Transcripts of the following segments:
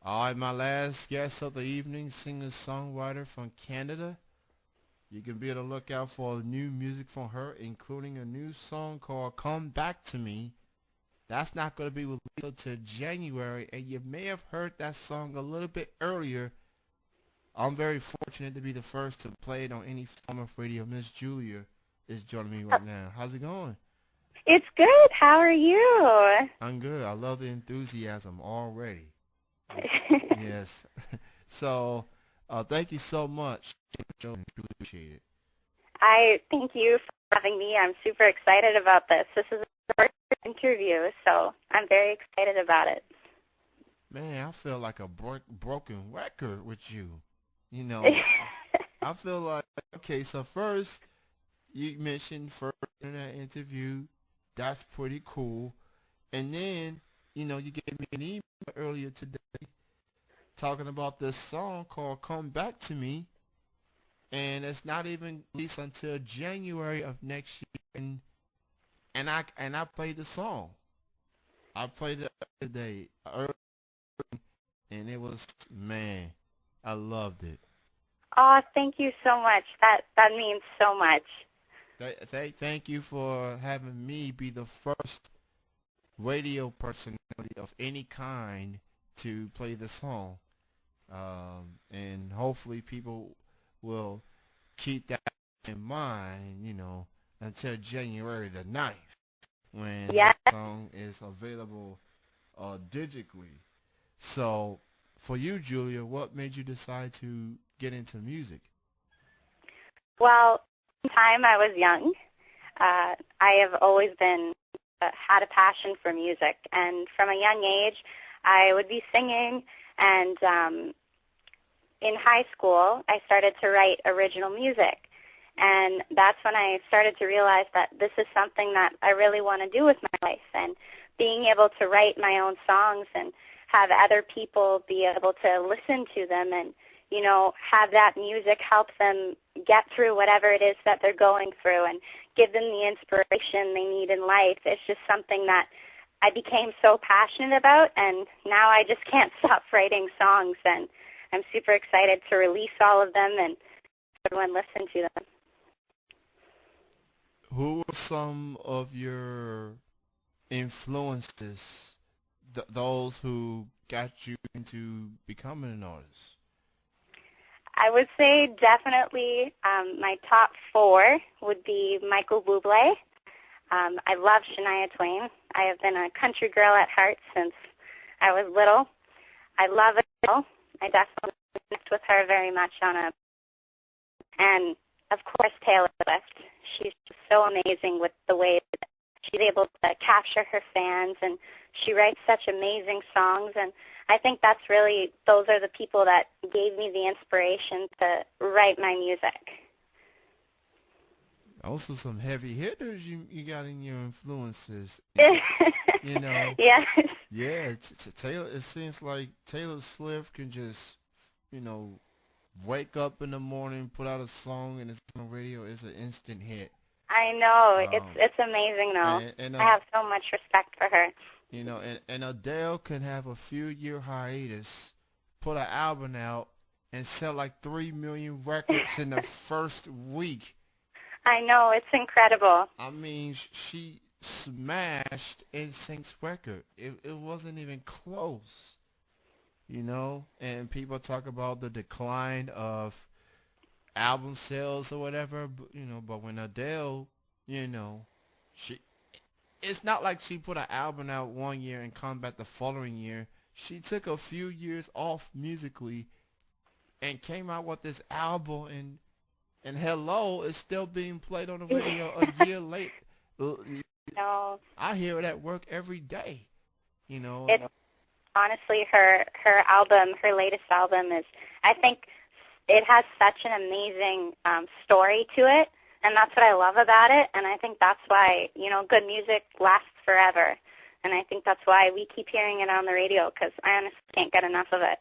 All right, my last guest of the evening, singer-songwriter from Canada. You can be on the lookout for new music from her, including a new song called Come Back to Me. That's not going to be released until January, and you may have heard that song a little bit earlier. I'm very fortunate to be the first to play it on any form of radio. Miss Julia is joining me right now. How's it going? It's good. How are you? I'm good. I love the enthusiasm already. Yes. So, thank you so much. I really appreciate it. I thank you for having me. I'm super excited about this. This is the first interview, so I'm very excited about it. Man, I feel like a broken record with you. You know, I feel like, okay, so first, you mentioned first internet interview. That's pretty cool. And then, you gave me an email earlier today talking about this song called Come Back to Me. And it's not even released until January of next year. And I played the song. I played it today, early, and it was, man, I loved it. Oh, thank you so much. That means so much. Thank you for having me be the first radio personality of any kind to play the song. And hopefully people will keep that in mind, until January the 9th when Yeah. the song is available digitally. So, for you, Julia, what made you decide to get into music? Well, time I was young, I have always been had a passion for music, and from a young age, I would be singing, and in high school, I started to write original music. And that's when I started to realize that this is something that I really want to do with my life. And being able to write my own songs and have other people be able to listen to them and, have that music help them get through whatever it is that they're going through and give them the inspiration they need in life. It's just something that I became so passionate about, and now I just can't stop writing songs. And I'm super excited to release all of them and everyone listen to them. Who were some of your influences, those who got you into becoming an artist? I would say definitely my top four would be Michael Bublé. I love Shania Twain. I have been a country girl at heart since I was little. I love Adele. I definitely connect with her very much and of course Taylor Swift. She's just so amazing with the way that she's able to capture her fans, and she writes such amazing songs, and I think those are the people that gave me the inspiration to write my music. Also, some heavy hitters you got in your influences. You know, Yes. yeah. Taylor. It seems like Taylor Swift can just, you know, wake up in the morning, put out a song, and it's on the radio. It's an instant hit. I know. Um, It's amazing, though. and I have so much respect for her. and Adele can have a few year hiatus, put an album out, and sell like 3 million records in the first week. I know. It's incredible. I mean, she smashed NSYNC's record. It wasn't even close, And people talk about the decline of album sales or whatever, but when Adele, you know, she it's not like she put an album out one year and come back the following year. She took a few years off musically and came out with this album, and Hello is still being played on the radio a year late. No. I hear it at work every day, you know. It's honestly her latest album is, I think it has such an amazing story to it, and that's what I love about it, and I think that's why, good music lasts forever, and I think that's why we keep hearing it on the radio, because I honestly can't get enough of it.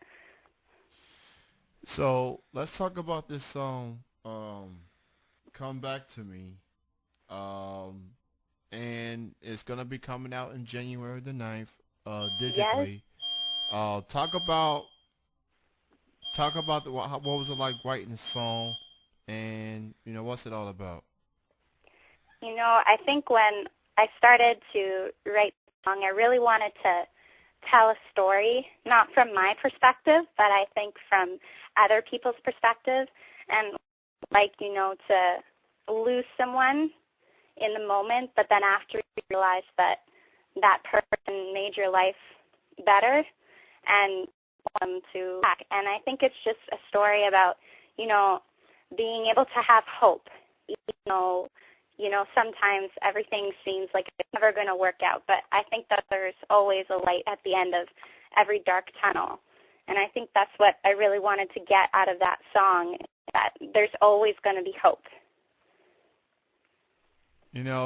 So let's talk about this song, Come Back to Me. Um, and it's going to be coming out in January the 9th, Yes. digitally. Talk about talk about what was it like writing the song, and what's it all about? I think when I started to write the song, I really wanted to tell a story, not from my perspective, but I think from other people's perspective, and to lose someone in the moment, but then after you realize that that person made your life better and want them to back. And I think it's just a story about, being able to have hope, even though, sometimes everything seems like it's never going to work out. But I think that there's always a light at the end of every dark tunnel. And I think that's what I really wanted to get out of that song, that there's always going to be hope.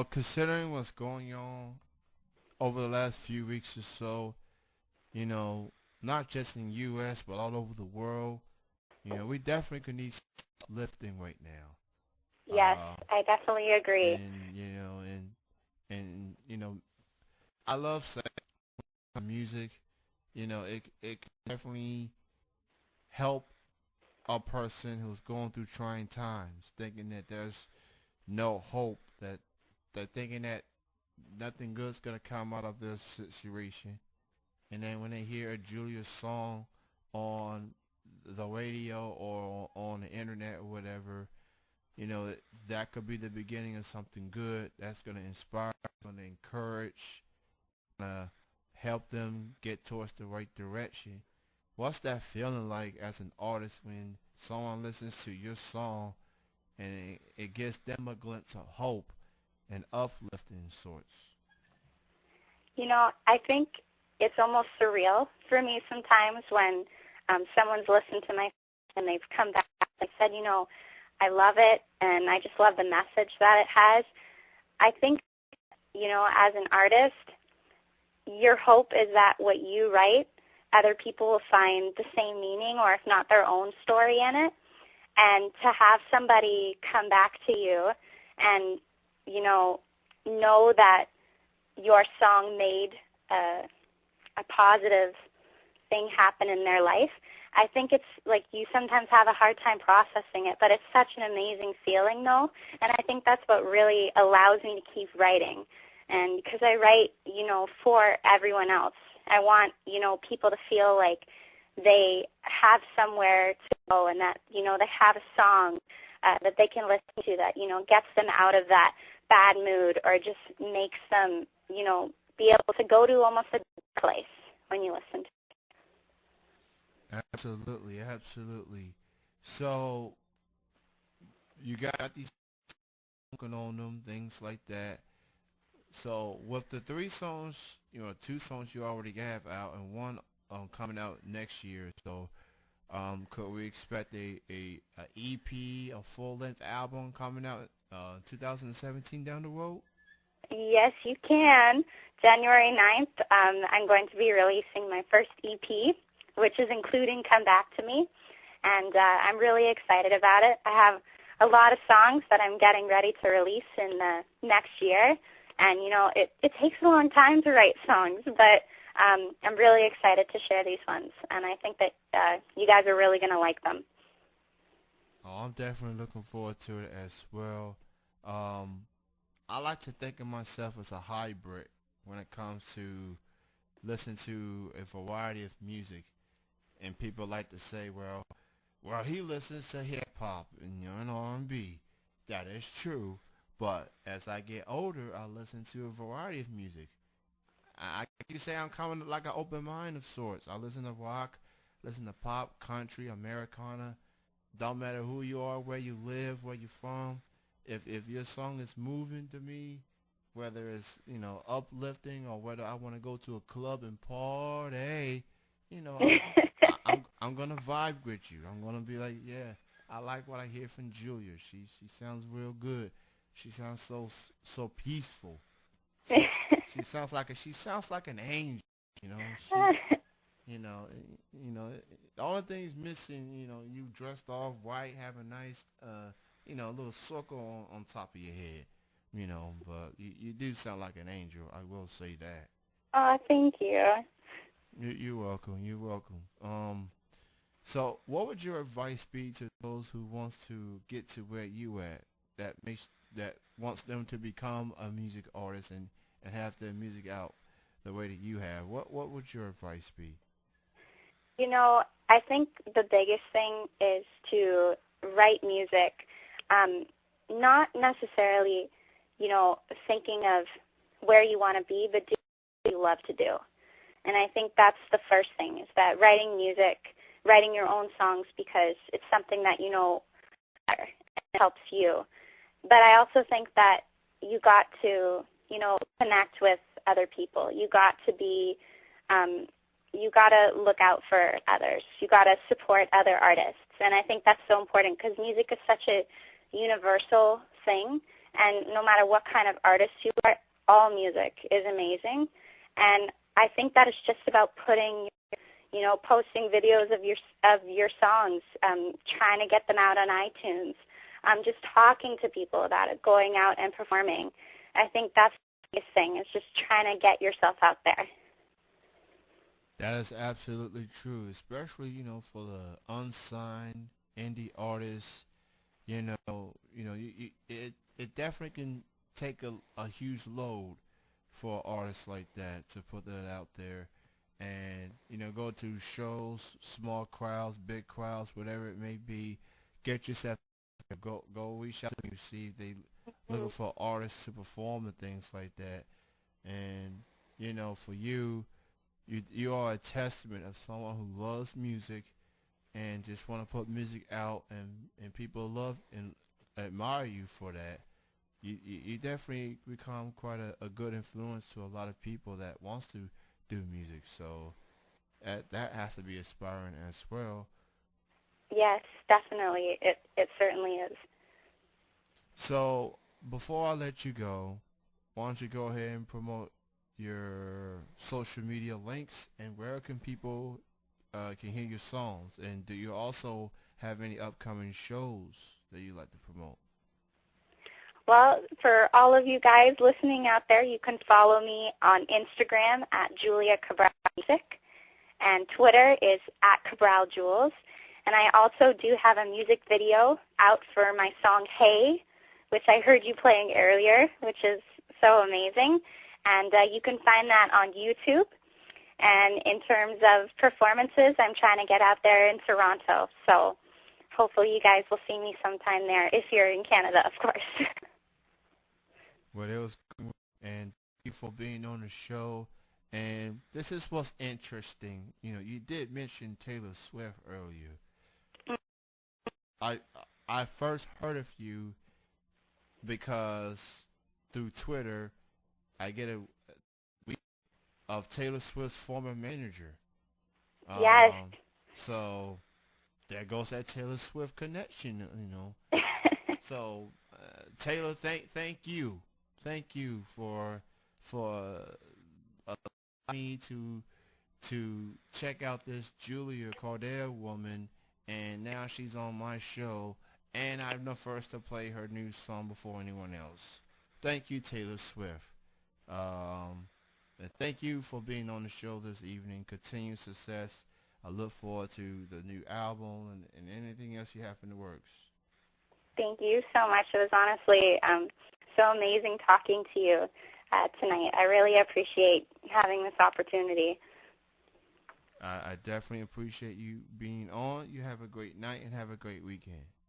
Considering what's going on over the last few weeks or so, you know, not just in U.S. but all over the world, we definitely could need some lifting right now. Yes, I definitely agree. And I love saying music. It can definitely help a person who's going through trying times, thinking that there's no hope, that thinking that nothing good's gonna come out of this situation. And then when they hear a Julia song on the radio or on the internet or whatever, that could be the beginning of something good that's going to inspire, going to encourage, help them get towards the right direction. What's that feeling like as an artist when someone listens to your song and it gives them a glimpse of hope and uplifting sorts? I think it's almost surreal for me sometimes when someone's listened to my and they've come back and said, I love it, and I just love the message that it has. I think, as an artist, your hope is that what you write, other people will find the same meaning or if not their own story in it. And to have somebody come back to you and, know that your song made a positive thing happen in their life, I think it's like you sometimes have a hard time processing it, but it's such an amazing feeling, though, and I think that's what really allows me to keep writing. And because I write, for everyone else, I want, people to feel like they have somewhere to go and that, they have a song that they can listen to that, gets them out of that bad mood or just makes them, be able to go to almost a place when you listen to it. Absolutely, absolutely. So you got these working on them, things like that. So with the three songs, two songs you already have out and one coming out next year. So could we expect a EP, a full-length album coming out 2017 down the road? Yes, you can. January 9th, I'm going to be releasing my first EP, which is including Come Back to Me, and I'm really excited about it. I have a lot of songs that I'm getting ready to release in the next year, and, it takes a long time to write songs, but I'm really excited to share these ones, and I think that you guys are really going to like them. Oh, I'm definitely looking forward to it as well. Um, I like to think of myself as a hybrid when it comes to listening to a variety of music. And people like to say, well, he listens to hip hop and R&B. That is true. But as I get older, I listen to a variety of music. I can say I'm coming like an open mind of sorts. I listen to rock, listen to pop, country, Americana. Don't matter who you are, where you live, where you're from. If your song is moving to me, whether it's uplifting or whether I want to go to a club and party, you know I'm I'm gonna vibe with you. I'm gonna be like, yeah, I like what I hear from Julia. She sounds real good. She sounds so peaceful. She sounds like an angel. You know, she you know you know the only thing is missing. You dressed off white, have a nice little circle on top of your head. But you do sound like an angel. I will say that. Oh, thank you. You're welcome. You're welcome. So, what would your advice be to those who wants to get to where you at, that wants them to become a music artist and have their music out the way that you have? What would your advice be? I think the biggest thing is to write music, um, not necessarily, thinking of where you want to be, but do what you love to do. And I think that's the first thing, is that writing music, writing your own songs because it's something that you know better and it helps you. But I also think that you got to, connect with other people. Um, you got to look out for others. You got to support other artists. And I think that's so important because music is such a universal thing. And no matter what kind of artist you are, all music is amazing. And I think that it's just about posting videos of your songs, trying to get them out on iTunes, just talking to people about it, going out and performing. I think that's the biggest thing, is just trying to get yourself out there. That is absolutely true, especially for the unsigned indie artists. It definitely can take a huge load for artists like that to put that out there and go to shows, small crowds, big crowds, whatever it may be. Get yourself go reach out to them, see if they looking Mhm. for artists to perform and things like that. And for you are a testament of someone who loves music and just want to put music out, and people love and admire you for that. You definitely become quite a good influence to a lot of people that wants to do music. So that has to be inspiring as well. Yes, definitely. It certainly is. So before I let you go, why don't you go ahead and promote your social media links and where can people can hear your songs? And do you also have any upcoming shows that you like to promote? Well, for all of you guys listening out there, you can follow me on Instagram at Julia Cabral Music, and Twitter is at Cabral Jules. And I also do have a music video out for my song Hey, which I heard you playing earlier, which is so amazing. And you can find that on YouTube. And in terms of performances, I'm trying to get out there in Toronto. So hopefully you guys will see me sometime there, if you're in Canada, of course. Well, it was good, and thank you for being on the show. And this is what's interesting. You did mention Taylor Swift earlier. I I first heard of you because through Twitter I get a tweet of Taylor Swift's former manager. Yes. Um, so there goes that Taylor Swift connection. So Taylor, thank you for me to check out this Julia Cabral woman, and now she's on my show, and I'm the first to play her new song before anyone else. Thank you, Taylor Swift. Um, and thank you for being on the show this evening. Continued success. I look forward to the new album and anything else you have in the works. Thank you so much. It was honestly so amazing talking to you tonight. I really appreciate having this opportunity. I definitely appreciate you being on. You have a great night and have a great weekend.